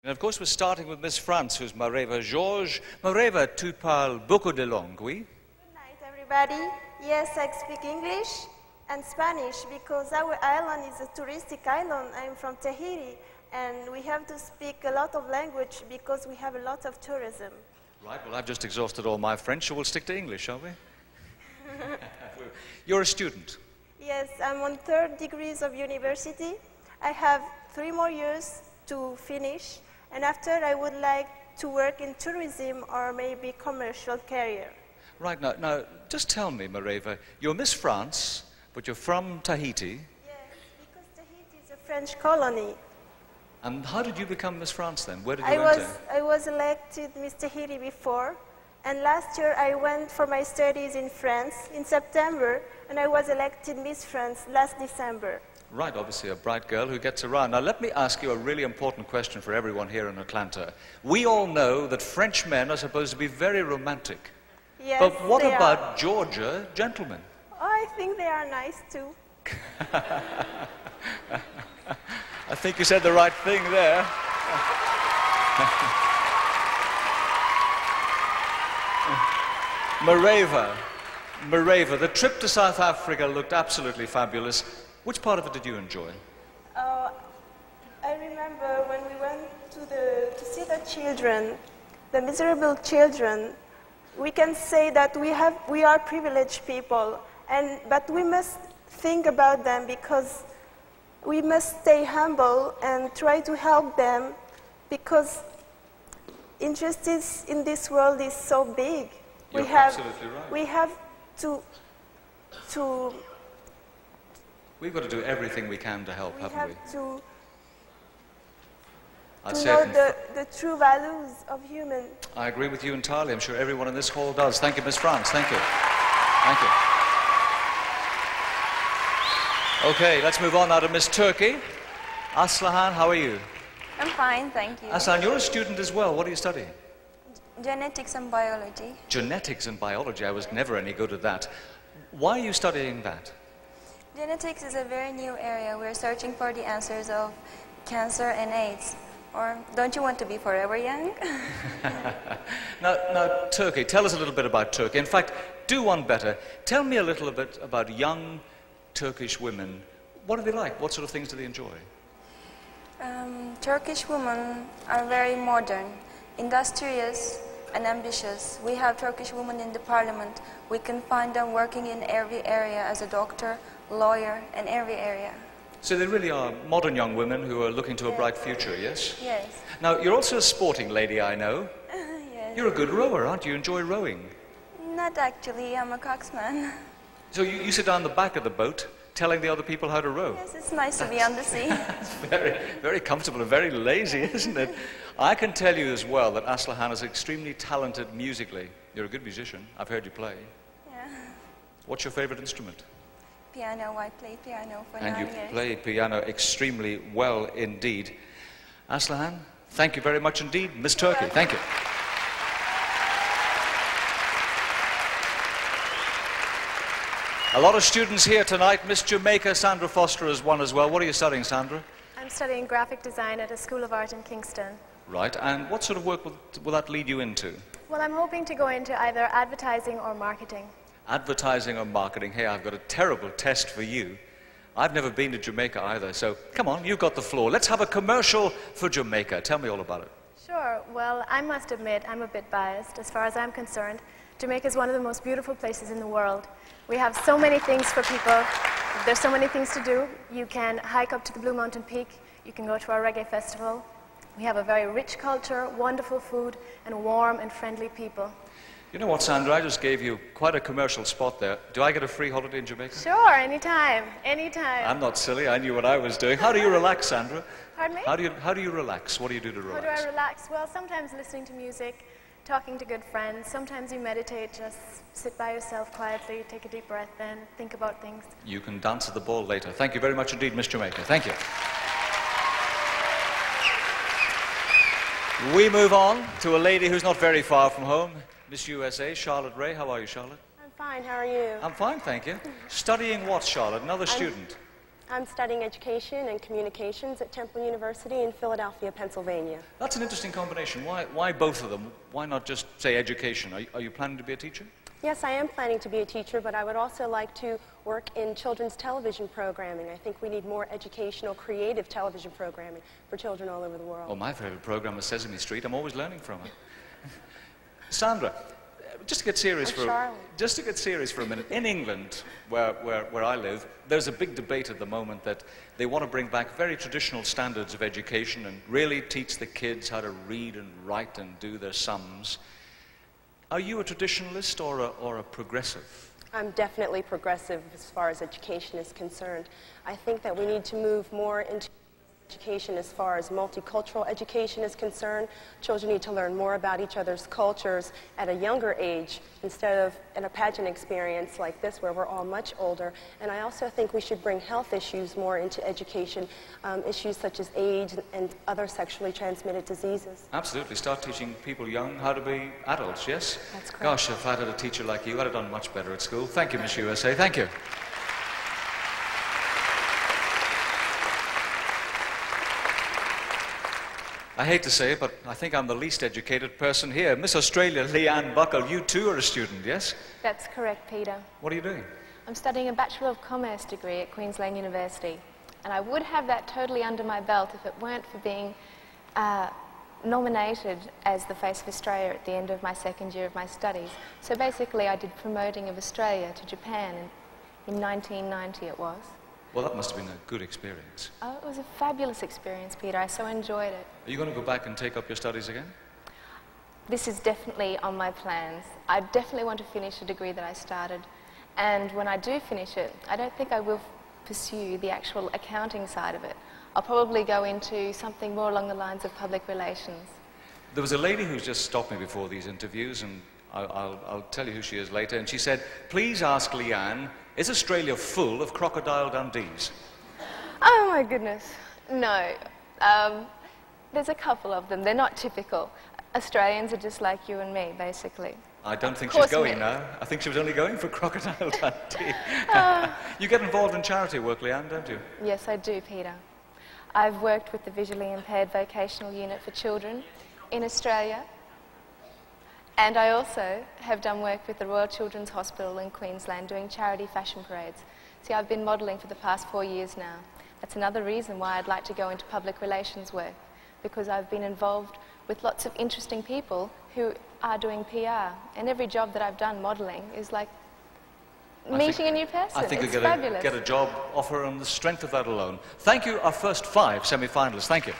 And of course, we're starting with Miss France, who's Mareva Georges. Mareva, tu parles beaucoup de langues, oui? Good night, everybody. Yes, I speak English and Spanish because our island is a touristic island. I'm from Tahiti, and we have to speak a lot of language because we have a lot of tourism. Right, well, I've just exhausted all my French, so we'll stick to English, shall we? You're a student? Yes, I'm on 3rd degrees of university. I have 3 more years to finish, and after I would like to work in tourism or maybe commercial career. Right, now just tell me, Mareva, you're Miss France, but you're from Tahiti. Yes, because Tahiti is a French colony. And how did you become Miss France then? Where did you enter? I was elected Miss Tahiti before, and last year I went for my studies in France in September, and I was elected Miss France last December. Right, obviously a bright girl who gets around. Now let me ask you a really important question for everyone here in Atlanta. We all know that French men are supposed to be very romantic. Yes, but what they about are. Georgia gentlemen? Oh, I think they are nice too. I think you said the right thing there. Mareva, the trip to South Africa looked absolutely fabulous. Which part of it did you enjoy? I remember when we went to see the children, the miserable children. We can say that we are privileged people, but we must think about them because we must stay humble and try to help them because injustice in this world is so big. You're absolutely right. We have to We've got to do everything we can to help, haven't we? to I'd know say the true values of human. I agree with you entirely. I'm sure everyone in this hall does. Thank you, Miss France. Thank you. Thank you. Okay, let's move on now to Miss Turkey. Aslihan, how are you? I'm fine, thank you. Aslihan, you're a student as well. What are you studying? Genetics and biology. Genetics and biology. I was never any good at that. Why are you studying that? Genetics is a very new area. We're searching for the answers of cancer and AIDS. Or don't you want to be forever young? Now, Turkey, tell us a little bit about Turkey. In fact, do one better. Tell me a little bit about young Turkish women. What are they like? What sort of things do they enjoy? Turkish women are very modern, industrious, and ambitious. We have Turkish women in the parliament. We can find them working in every area as a doctor, lawyer, in every area. So they really are modern young women who are looking to a bright future, yes? Yes. Now, you're also a sporting lady, I know. Yes. You're a good rower, aren't you? You enjoy rowing. Not actually, I'm a coxman. So you sit down the back of the boat telling the other people how to row. Yes, it's nice to be on the sea. It's very, very comfortable and very lazy, isn't it? I can tell you as well that Aslihan is extremely talented musically. You're a good musician. I've heard you play. Yeah. What's your favorite instrument? Piano, I play piano for 9 And you years. play piano extremely well indeed. Aslihan, thank you very much indeed. Miss Turkey, thank you. A lot of students here tonight. Miss Jamaica, Sandra Foster is one as well. What are you studying, Sandra? I'm studying graphic design at a School of Art in Kingston. Right, and what sort of work will that lead you into? Well, I'm hoping to go into either advertising or marketing. Advertising or marketing. Hey, I've got a terrible test for you. I've never been to Jamaica either, so come on, you've got the floor. Let's have a commercial for Jamaica. Tell me all about it. Sure. Well, I must admit I'm a bit biased. As far as I'm concerned, Jamaica is one of the most beautiful places in the world. We have so many things for people. There's so many things to do. You can hike up to the Blue Mountain Peak. You can go to our reggae festival. We have a very rich culture, wonderful food, and warm and friendly people. You know what, Sandra? I just gave you quite a commercial spot there. Do I get a free holiday in Jamaica? Sure, anytime, anytime. I'm not silly. I knew what I was doing. How do you relax, Sandra? Pardon me? How do you relax? What do you do to How relax? do I relax? Well, sometimes listening to music, talking to good friends. Sometimes you meditate, just sit by yourself quietly, take a deep breath, and think about things. You can dance at the ball later. Thank you very much indeed, Miss Jamaica. Thank you. We move on to a lady who's not very far from home, Miss USA, Charlotte Ray. How are you, Charlotte? I'm fine, how are you? I'm fine, thank you. Studying what, Charlotte? Another student? I'm studying education and communications at Temple University in Philadelphia, Pennsylvania. That's an interesting combination. Why both of them? Why not just say education? Are you planning to be a teacher? Yes, I am planning to be a teacher, but I would also like to work in children's television programming. I think we need more educational, creative television programming for children all over the world. Oh, my favorite program is Sesame Street. I'm always learning from it. Sandra, just to get serious for a minute. In England, where I live, there's a big debate at the moment that they want to bring back very traditional standards of education and really teach the kids how to read and write and do their sums. Are you a traditionalist or a progressive? I'm definitely progressive as far as education is concerned. I think that we need to move more into education as far as multicultural education is concerned. Children need to learn more about each other's cultures at a younger age instead of in a pageant experience like this where we're all much older. And I also think we should bring health issues more into education, issues such as AIDS and other sexually transmitted diseases. Absolutely. Start teaching people young how to be adults, yes? That's correct. Gosh, if I'd had a teacher like you, I'd have done much better at school. Thank you, Miss USA. Thank you. I hate to say it, but I think I'm the least educated person here. Miss Australia, Leanne Buckle, you too are a student, yes? That's correct, Peter. What are you doing? I'm studying a Bachelor of Commerce degree at Queensland University. And I would have that totally under my belt if it weren't for being nominated as the Face of Australia at the end of my second year of my studies. So basically I did promoting of Australia to Japan in 1990 it was. Well, that must have been a good experience. Oh, it was a fabulous experience, Peter. I so enjoyed it. Are you going to go back and take up your studies again? This is definitely on my plans. I definitely want to finish a degree that I started. And when I do finish it, I don't think I will pursue the actual accounting side of it. I'll probably go into something more along the lines of public relations. There was a lady who's just stopped me before these interviews, and I'll tell you who she is later, and she said, please ask Leanne, is Australia full of crocodile Dundees? Oh my goodness, no. There's a couple of them. They're not typical. Australians are just like you and me, basically. I don't think she's going now. I think she was only going for crocodile Dundee. You get involved in charity work, Leanne, don't you? Yes, I do, Peter. I've worked with the Visually Impaired Vocational Unit for Children in Australia. And I also have done work with the Royal Children's Hospital in Queensland doing charity fashion parades. See, I've been modelling for the past 4 years now. That's another reason why I'd like to go into public relations work, because I've been involved with lots of interesting people who are doing PR. And every job that I've done modelling is like meeting a new person. I think it's you're going to get a job offer on the strength of that alone. Thank you, our first 5 semi-finalists. Thank you.